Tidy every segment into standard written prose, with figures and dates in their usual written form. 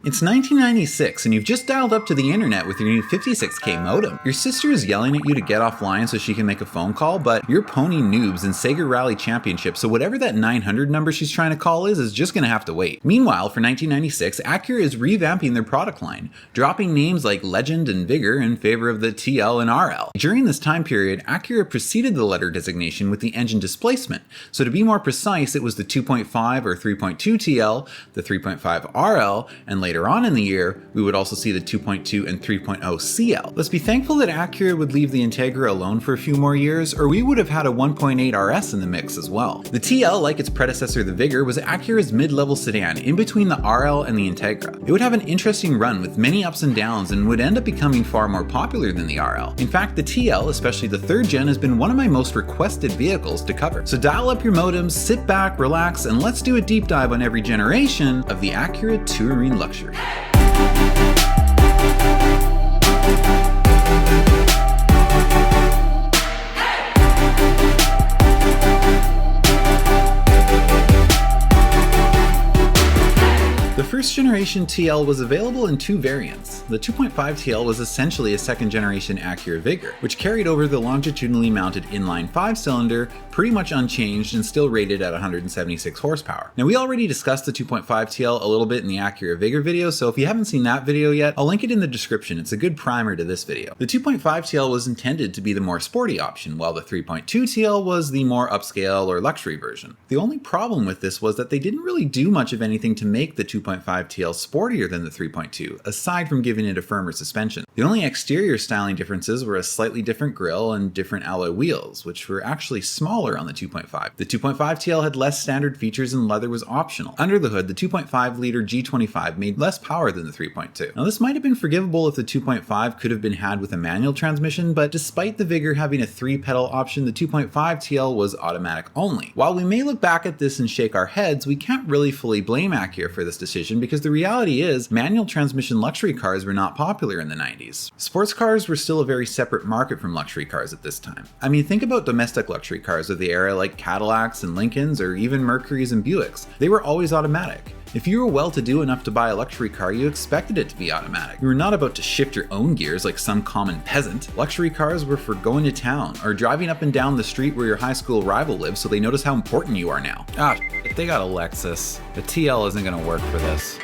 It's 1996 and you've just dialed up to the internet with your new 56K modem. Your sister is yelling at you to get offline so she can make a phone call, but you're pony noobs in Sega Rally Championship, so whatever that 900 number she's trying to call is just gonna have to wait. Meanwhile, for 1996, Acura is revamping their product line, dropping names like Legend and Vigor in favor of the TL and RL. During this time period, Acura preceded the letter designation with the engine displacement. So to be more precise, it was the 2.5 or 3.2 TL, the 3.5 RL, and later on in the year, we would also see the 2.2 and 3.0 CL. Let's be thankful that Acura would leave the Integra alone for a few more years, or we would have had a 1.8 RS in the mix as well. The TL, like its predecessor the Vigor, was Acura's mid-level sedan, in between the RL and the Integra. It would have an interesting run with many ups and downs and would end up becoming far more popular than the RL. In fact, the TL, especially the 3rd gen, has been one of my most requested vehicles to cover. So dial up your modems, sit back, relax, and let's do a deep dive on every generation of the Acura Touring Luxury. The first generation TL was available in 2 variants. The 2.5 TL was essentially a 2nd generation Acura Vigor, which carried over the longitudinally mounted inline 5-cylinder, pretty much unchanged and still rated at 176 horsepower. Now, we already discussed the 2.5 TL a little bit in the Acura Vigor video, so if you haven't seen that video yet, I'll link it in the description. It's a good primer to this video. The 2.5 TL was intended to be the more sporty option, while the 3.2 TL was the more upscale or luxury version. The only problem with this was that they didn't really do much of anything to make the 2.5 TL sportier than the 3.2, aside from giving it a firmer suspension. The only exterior styling differences were a slightly different grille and different alloy wheels, which were actually smaller on the 2.5. The 2.5 TL had less standard features and leather was optional. Under the hood, the 2.5-liter G25 made less power than the 3.2. Now, this might have been forgivable if the 2.5 could have been had with a manual transmission, but despite the Vigor having a 3-pedal option, the 2.5 TL was automatic only. While we may look back at this and shake our heads, we can't really fully blame Acura for this decision, because the reality is manual transmission luxury cars were not popular in the 90s. Sports cars were still a very separate market from luxury cars at this time. I mean, think about domestic luxury cars of the era like Cadillacs and Lincolns, or even Mercurys and Buicks. They were always automatic. If you were well-to-do enough to buy a luxury car, you expected it to be automatic. You were not about to shift your own gears like some common peasant. Luxury cars were for going to town, or driving up and down the street where your high school rival lives so they notice how important you are now. They got a Lexus. The TL isn't gonna work for this.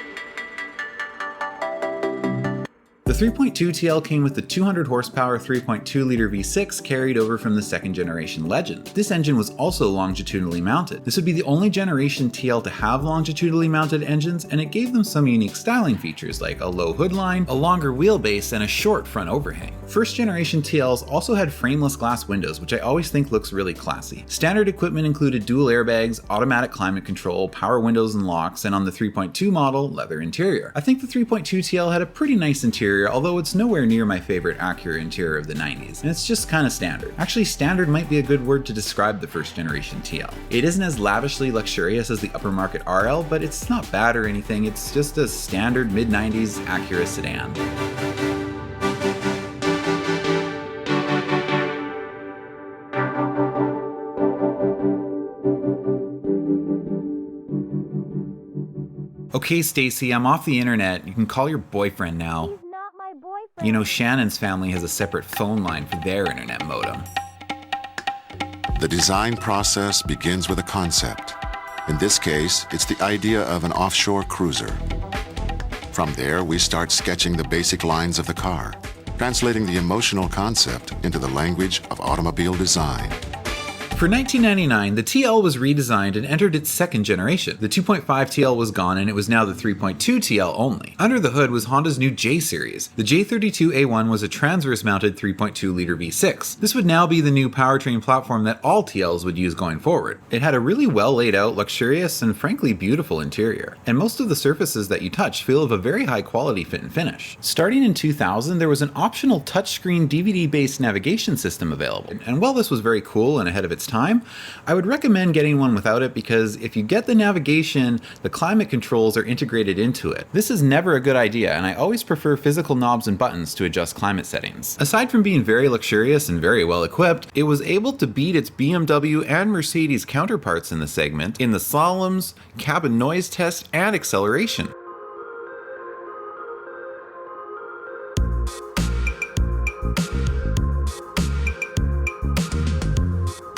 The 3.2 TL came with the 200 horsepower 3.2-liter V6 carried over from the 2nd generation Legend. This engine was also longitudinally mounted. This would be the only generation TL to have longitudinally mounted engines, and it gave them some unique styling features like a low hood line, a longer wheelbase, and a short front overhang. First generation TLs also had frameless glass windows, which I always think looks really classy. Standard equipment included dual airbags, automatic climate control, power windows and locks, and on the 3.2 model, leather interior. I think the 3.2 TL had a pretty nice interior, although it's nowhere near my favorite Acura interior of the 90s, and it's just kinda standard. Actually, standard might be a good word to describe the first generation TL. It isn't as lavishly luxurious as the upper market RL, but it's not bad or anything, it's just a standard mid-90s Acura sedan. Okay, Stacy, I'm off the internet. You can call your boyfriend now. He's not my boyfriend. You know, Shannon's family has a separate phone line for their internet modem. The design process begins with a concept. In this case, it's the idea of an offshore cruiser. From there, we start sketching the basic lines of the car, translating the emotional concept into the language of automobile design. For 1999, the TL was redesigned and entered its 2nd generation. The 2.5 TL was gone and it was now the 3.2 TL only. Under the hood was Honda's new J series. The J32A1 was a transverse-mounted 3.2-liter V6. This would now be the new powertrain platform that all TLs would use going forward. It had a really well laid out, luxurious, and frankly beautiful interior. And most of the surfaces that you touch feel of a very high quality fit and finish. Starting in 2000, there was an optional touchscreen DVD-based navigation system available. And while this was very cool and ahead of its time, I would recommend getting one without it, because if you get the navigation, the climate controls are integrated into it. This is never a good idea, and I always prefer physical knobs and buttons to adjust climate settings. Aside from being very luxurious and very well equipped, it was able to beat its BMW and Mercedes counterparts in the segment in the slaloms, cabin noise test, and acceleration.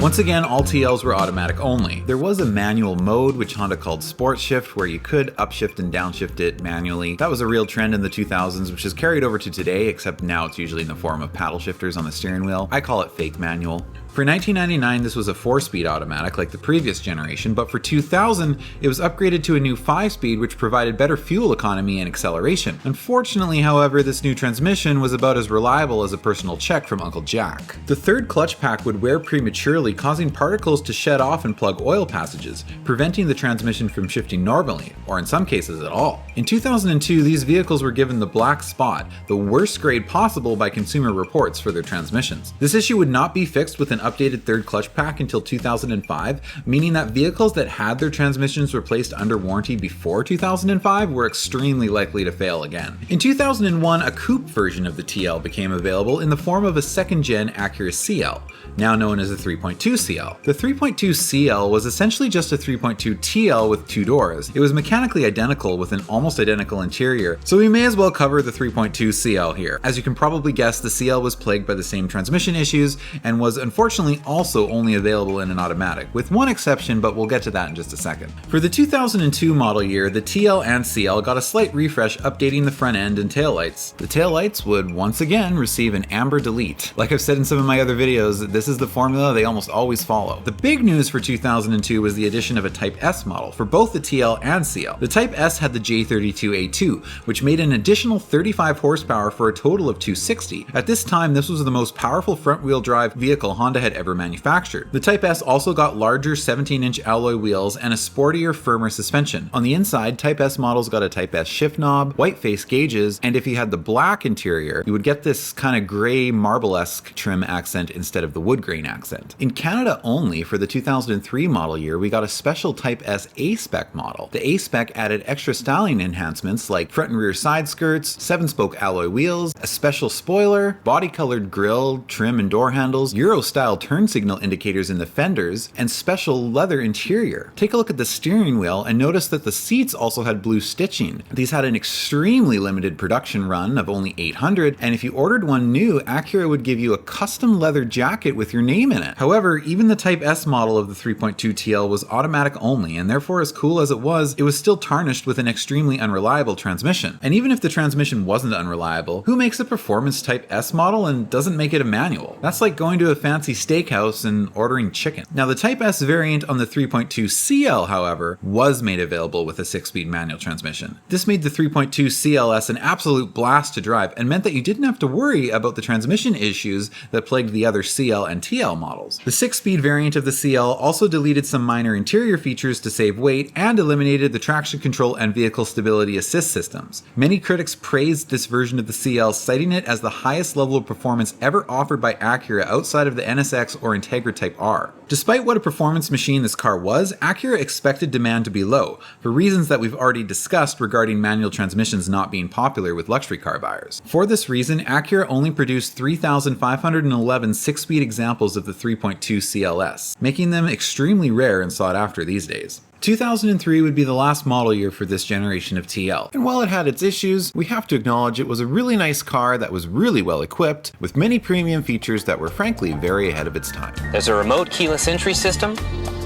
Once again, all TLs were automatic only. There was a manual mode, which Honda called Sport Shift, where you could upshift and downshift it manually. That was a real trend in the 2000s, which is carried over to today, except now it's usually in the form of paddle shifters on the steering wheel. I call it fake manual. For 1999, this was a 4-speed automatic like the previous generation, but for 2000, it was upgraded to a new 5-speed, which provided better fuel economy and acceleration. Unfortunately, however, this new transmission was about as reliable as a personal check from Uncle Jack. The third clutch pack would wear prematurely, causing particles to shed off and plug oil passages, preventing the transmission from shifting normally, or in some cases at all. In 2002, these vehicles were given the black spot, the worst grade possible by Consumer Reports for their transmissions. This issue would not be fixed with an updated third clutch pack until 2005, meaning that vehicles that had their transmissions replaced under warranty before 2005 were extremely likely to fail again. In 2001, a coupe version of the TL became available in the form of a second-gen Acura CL, now known as a 3.2 CL. The 3.2 CL was essentially just a 3.2 TL with 2 doors. It was mechanically identical with an almost identical interior, so we may as well cover the 3.2 CL here. As you can probably guess, the CL was plagued by the same transmission issues and was unfortunately also only available in an automatic, with one exception, but we'll get to that in just a second. For the 2002 model year, the TL and CL got a slight refresh, updating the front end and taillights. The taillights would once again receive an amber delete. Like I've said in some of my other videos, this is the formula they almost always follow. The big news for 2002 was the addition of a Type S model for both the TL and CL. The Type S had the J32A2, which made an additional 35 horsepower for a total of 260. At this time, this was the most powerful front-wheel drive vehicle Honda had ever manufactured. The Type S also got larger 17-inch alloy wheels and a sportier, firmer suspension. On the inside, Type S models got a Type S shift knob, white face gauges, and if you had the black interior, you would get this kind of gray marble-esque trim accent instead of the wood grain accent. In Canada only, for the 2003 model year, we got a special Type S a-spec model. The a-spec added extra styling enhancements like front and rear side skirts, 7-spoke alloy wheels, a special spoiler, body-colored grille, trim and door handles, Euro-style turn signal indicators in the fenders, and special leather interior. Take a look at the steering wheel and notice that the seats also had blue stitching. These had an extremely limited production run of only 800, and if you ordered one new, Acura would give you a custom leather jacket with your name in it. However, even the Type S model of the 3.2 TL was automatic only, and therefore as cool as it was still tarnished with an extremely unreliable transmission. And even if the transmission wasn't unreliable, who makes a performance Type S model and doesn't make it a manual? That's like going to a fancy steakhouse and ordering chicken. Now the Type S variant on the 3.2 CL, however, was made available with a 6-speed manual transmission. This made the 3.2 CLS an absolute blast to drive and meant that you didn't have to worry about the transmission issues that plagued the other CL and TL models. The 6-speed variant of the CL also deleted some minor interior features to save weight and eliminated the traction control and vehicle stability assist systems. Many critics praised this version of the CL, citing it as the highest level of performance ever offered by Acura outside of the NSX or Integra Type R. Despite what a performance machine this car was, Acura expected demand to be low, for reasons that we've already discussed regarding manual transmissions not being popular with luxury car buyers. For this reason, Acura only produced 3,511 6-speed examples of the 3.2 CLS, making them extremely rare and sought after these days. 2003 would be the last model year for this generation of TL, and while it had its issues, we have to acknowledge it was a really nice car that was really well equipped, with many premium features that were frankly very ahead of its time. There's a remote keyless entry system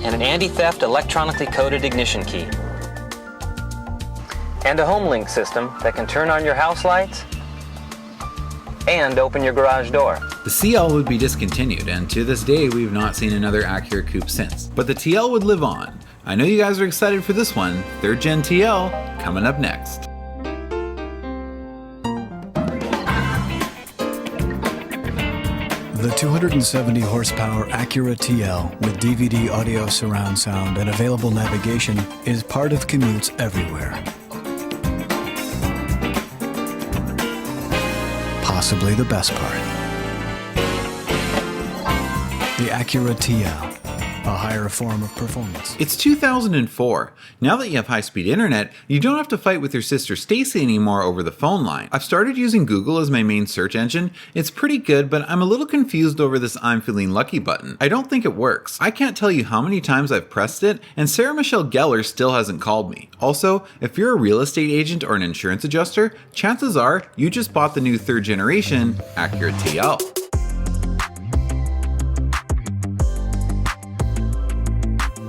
and an anti-theft electronically coded ignition key. And a home link system that can turn on your house lights and open your garage door. The CL would be discontinued, and to this day we've not seen another Acura coupe since. But the TL would live on. I know you guys are excited for this one. 3rd Gen TL coming up next. The 270 horsepower Acura TL with DVD audio surround sound and available navigation is part of commutes everywhere. Possibly the best part. The Acura TL, a higher form of performance. It's 2004. Now that you have high-speed internet, you don't have to fight with your sister Stacy anymore over the phone line. I've started using Google as my main search engine. It's pretty good, but I'm a little confused over this I'm feeling lucky button. I don't think it works. I can't tell you how many times I've pressed it, and Sarah Michelle Gellar still hasn't called me. Also, if you're a real estate agent or an insurance adjuster, chances are you just bought the new 3rd generation Acura TL.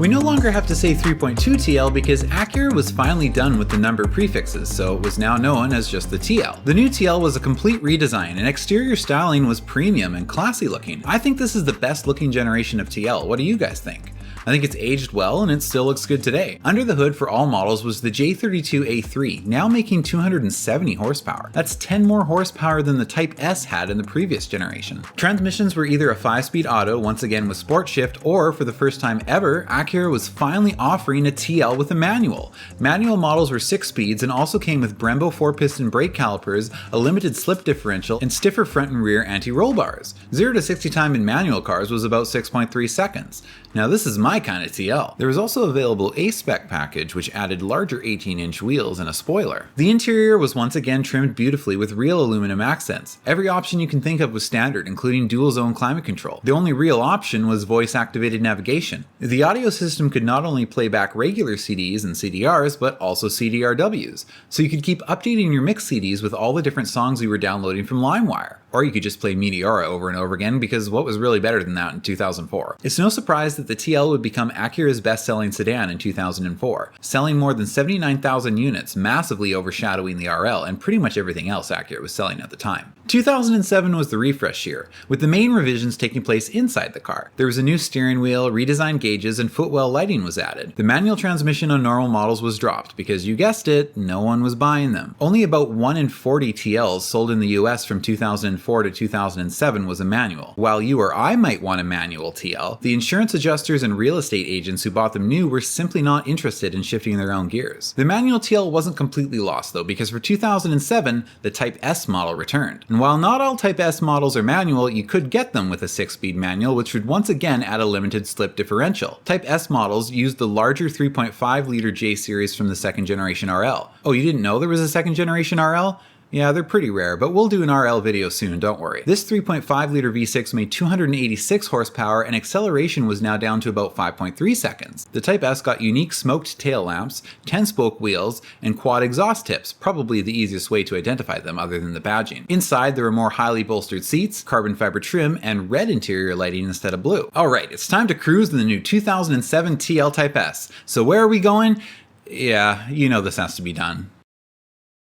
We no longer have to say 3.2 TL because Acura was finally done with the number prefixes, so it was now known as just the TL. The new TL was a complete redesign, and exterior styling was premium and classy looking. I think this is the best looking generation of TL. What do you guys think? I think it's aged well and it still looks good today. Under the hood for all models was the J32A3, now making 270 horsepower. That's 10 more horsepower than the Type S had in the previous generation. Transmissions were either a 5-speed auto, once again with sport shift, or for the first time ever, Acura was finally offering a TL with a manual. Manual models were 6 speeds and also came with Brembo 4-piston brake calipers, a limited slip differential, and stiffer front and rear anti-roll bars. 0 to 60 time in manual cars was about 6.3 seconds. Now this is my kind of TL. There was also available a-spec package which added larger 18-inch wheels and a spoiler. The interior was once again trimmed beautifully with real aluminum accents. Every option you can think of was standard, including dual zone climate control. The only real option was voice activated navigation. The audio system could not only play back regular CDs and CDRs, but also CDRWs, so you could keep updating your mix CDs with all the different songs you were downloading from LimeWire. Or you could just play Meteora over and over again, because what was really better than that in 2004? It's no surprise that the TL would become Acura's best-selling sedan in 2004, selling more than 79,000 units, massively overshadowing the RL and pretty much everything else Acura was selling at the time. 2007 was the refresh year, with the main revisions taking place inside the car. There was a new steering wheel, redesigned gauges, and footwell lighting was added. The manual transmission on normal models was dropped because, you guessed it, no one was buying them. Only about 1 in 40 TLs sold in the US from 2004 to 2007 was a manual. While you or I might want a manual TL, the insurance adjusters and real estate agents who bought them new were simply not interested in shifting their own gears. The manual TL wasn't completely lost though, because for 2007, the Type S model returned. And while not all Type S models are manual, you could get them with a 6-speed manual, which would once again add a limited slip differential. Type S models used the larger 3.5-liter J series from the second generation RL. Oh, you didn't know there was a second generation RL? Yeah, they're pretty rare, but we'll do an RL video soon, don't worry. This 3.5-liter V6 made 286 horsepower and acceleration was now down to about 5.3 seconds. The Type S got unique smoked tail lamps, 10-spoke wheels, and quad exhaust tips, probably the easiest way to identify them other than the badging. Inside, there were more highly bolstered seats, carbon fiber trim, and red interior lighting instead of blue. Alright, it's time to cruise in the new 2007 TL Type S. So where are we going? Yeah, you know this has to be done.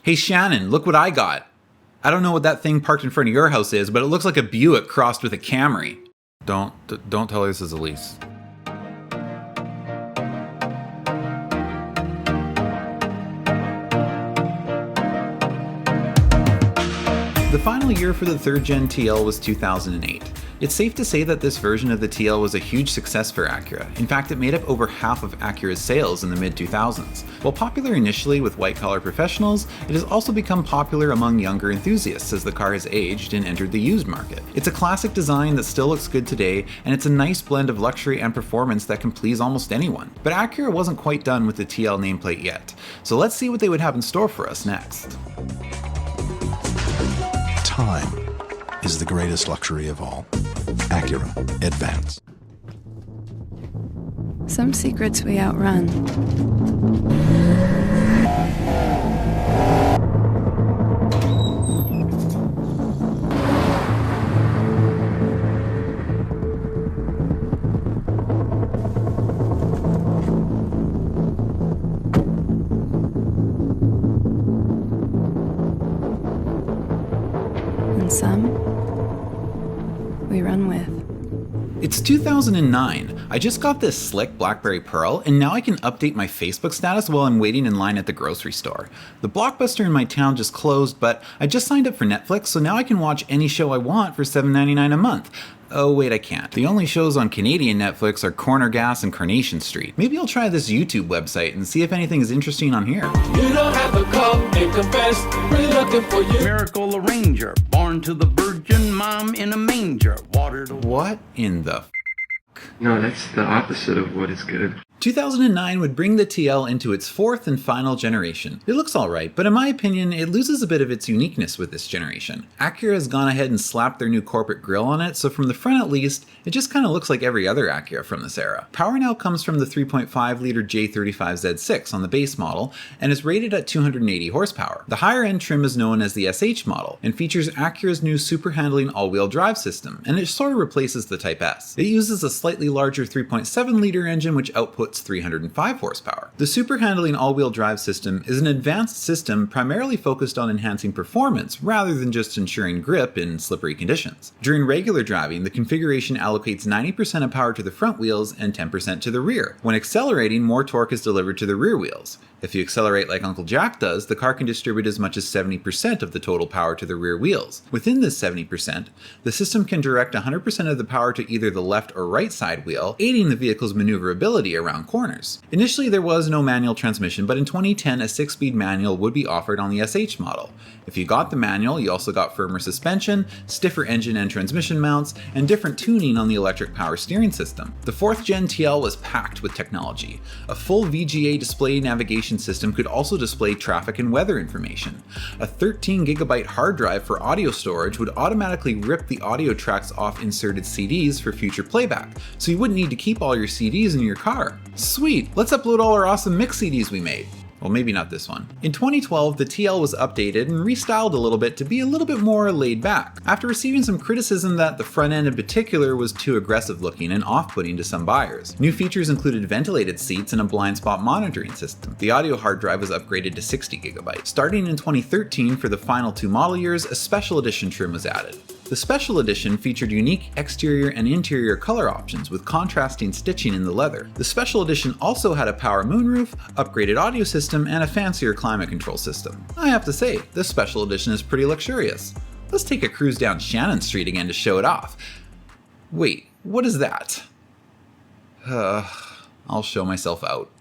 Hey Shannon, look what I got. I don't know what that thing parked in front of your house is, but it looks like a Buick crossed with a Camry. Don't tell her this is a lease. The final year for the 3rd Gen TL was 2008. It's safe to say that this version of the TL was a huge success for Acura. In fact, it made up over half of Acura's sales in the mid-2000s. While popular initially with white-collar professionals, it has also become popular among younger enthusiasts as the car has aged and entered the used market. It's a classic design that still looks good today, and it's a nice blend of luxury and performance that can please almost anyone. But Acura wasn't quite done with the TL nameplate yet, so let's see what they would have in store for us next. Time is the greatest luxury of all. Acura Advance. Some secrets we outrun. And some we run with. It's 2009. I just got this slick BlackBerry Pearl, and now I can update my Facebook status while I'm waiting in line at the grocery store. The Blockbuster in my town just closed, but I just signed up for Netflix, so now I can watch any show I want for $7.99 a month. Oh wait, I can't. The only shows on Canadian Netflix are Corner Gas and Carnation Street. Maybe I'll try this YouTube website and see if anything is interesting on here. You don't have to come and confess, we're looking for you. Miracle arranger, born to the virgin mom in a manger, watered. What in the f***? No, that's the opposite of what is good. 2009 would bring the TL into its fourth and final generation. It looks alright, but in my opinion, it loses a bit of its uniqueness with this generation. Acura has gone ahead and slapped their new corporate grille on it, so from the front at least, it just kinda looks like every other Acura from this era. Power now comes from the 3.5-liter J35Z6 on the base model, and is rated at 280 horsepower. The higher end trim is known as the SH model, and features Acura's new super handling all-wheel drive system, and it sort of replaces the Type S. It uses a slightly larger 3.7-liter engine which outputs 305 horsepower. The super handling all-wheel drive system is an advanced system primarily focused on enhancing performance rather than just ensuring grip in slippery conditions. During regular driving, the configuration allocates 90% of power to the front wheels and 10% to the rear. When accelerating, more torque is delivered to the rear wheels. If you accelerate like Uncle Jack does, the car can distribute as much as 70% of the total power to the rear wheels. Within this 70%, the system can direct 100% of the power to either the left or right side wheel, aiding the vehicle's maneuverability around corners. Initially there was no manual transmission, but in 2010 a 6-speed manual would be offered on the SH model. If you got the manual, you also got firmer suspension, stiffer engine and transmission mounts, and different tuning on the electric power steering system. The 4th Gen TL was packed with technology. A full VGA display navigation system could also display traffic and weather information. A 13GB hard drive for audio storage would automatically rip the audio tracks off inserted CDs for future playback, so you wouldn't need to keep all your CDs in your car. Sweet, let's upload all our awesome mix CDs we made. Well, maybe not this one. In 2012, the TL was updated and restyled a little bit to be a little bit more laid back, after receiving some criticism that the front end in particular was too aggressive looking and off-putting to some buyers. New features included ventilated seats and a blind spot monitoring system. The audio hard drive was upgraded to 60GB. Starting in 2013 for the final 2 model years, a special edition trim was added. The Special Edition featured unique exterior and interior color options with contrasting stitching in the leather. The Special Edition also had a power moonroof, upgraded audio system, and a fancier climate control system. I have to say, this Special Edition is pretty luxurious. Let's take a cruise down Shannon Street again to show it off. Wait, what is that? I'll show myself out.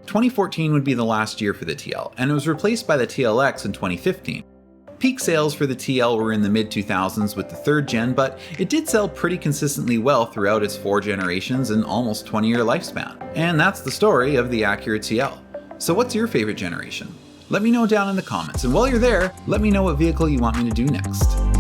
2014 would be the last year for the TL, and it was replaced by the TLX in 2015. Peak sales for the TL were in the mid-2000s with the 3rd gen, but it did sell pretty consistently well throughout its 4 generations and almost 20-year lifespan. And that's the story of the Acura TL. So what's your favorite generation? Let me know down in the comments, and while you're there, let me know what vehicle you want me to do next.